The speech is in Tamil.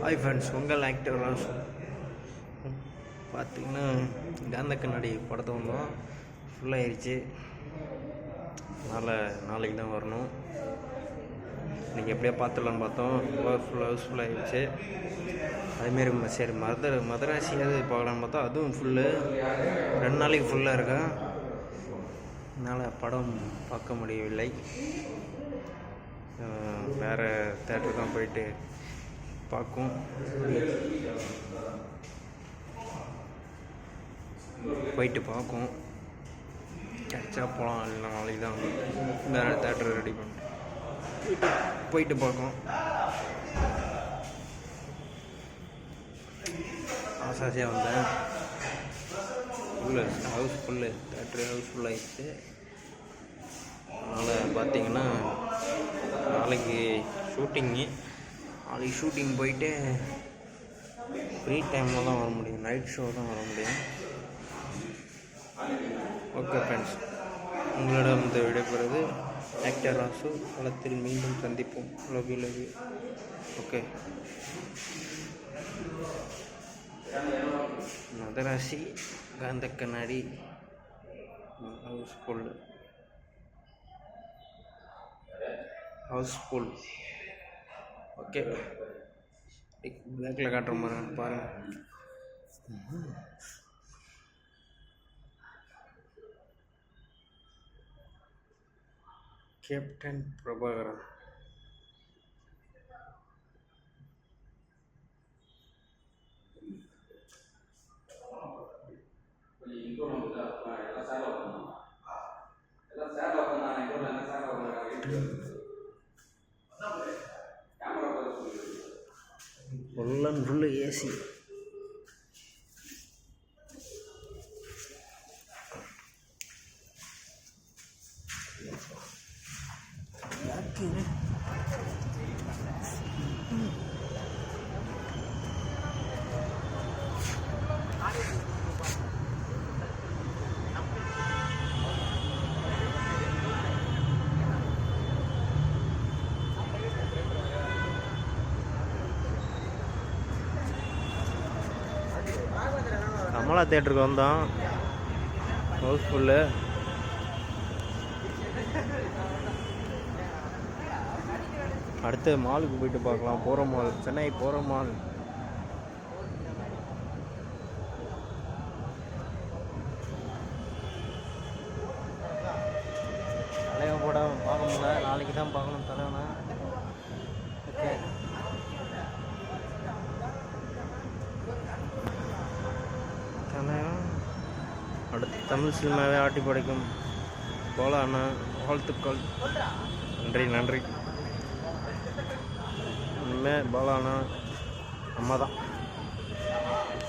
ஹாய் ஃப்ரெண்ட்ஸ், உங்கள் ஆக்டர் பார்த்திங்கன்னா காந்த கண்ணாடி படத்தை வந்தோம் ஃபுல்லாகிடுச்சு. நாளைக்கு தான் வரணும். இன்றைக்கி எப்படியா பார்த்துடலான்னு பார்த்தோம், ஹவுஸ்ஃபுல்லாகிடுச்சு. அதேமாரி சரி மதராசியாவது பார்க்கலான்னு பார்த்தா அதுவும் ஃபுல்லு. 2 நாளைக்கு ஃபுல்லாக இருக்கா, அதனால் படம் பார்க்க முடியவில்லை. வேறு தேட்டர் தான் போயிட்டு பார்க்கும். கிடச்சா போகலாம், இல்லை நாளைக்கு தான் வேறு தேட்டர் ரெடி பண்ணிட்டு போயிட்டு பார்க்கும். ஆசாசியாக வந்தேன், ஹவுஸ்ஃபுல்லு தேட்டரு ஹவுஸ்ஃபுல்லாகிடுச்சு. அதனால் பார்த்திங்கன்னா நாளைக்கு ஷூட்டிங் போயிட்டு ஃப்ரீ டைமில் தான் வர முடியும், நைட் ஷோ தான் வர முடியும். ஓகே ஃப்ரெண்ட்ஸ், உங்களிடம் வந்து விடைபெறுவது ஆக்டர் ராசு. களத்தில் மீண்டும் சந்திப்போம். Love you. ஓகே, மதராசி காந்த கண்ணாடி ஹவுஸ்ஃபுல். ஓகே, பேக்கில் காட்டுற மாதிரி பாருங்கள். Captain Prabhakaran. Full AC. Kamala தேட்டருக்கு வந்தோம், ஹவுஸ்ஃபுல்லு. அடுத்து மாலுக்கு போயிட்டு பார்க்கலாம். போகிற மால், சென்னை போகிற மால். தலைவன் படம் பார்க்க முடியல, நாளைக்கு தான் பார்க்கணும் தலைவனை. ஓகே, அடுத்து தமிழ் சினிமாவை ஆட்டி படைக்கும் பாலா அண்ணா வாழ்த்துக்கள். நன்றி. இனிமேல் பாலா அண்ணா அம்மா தான்.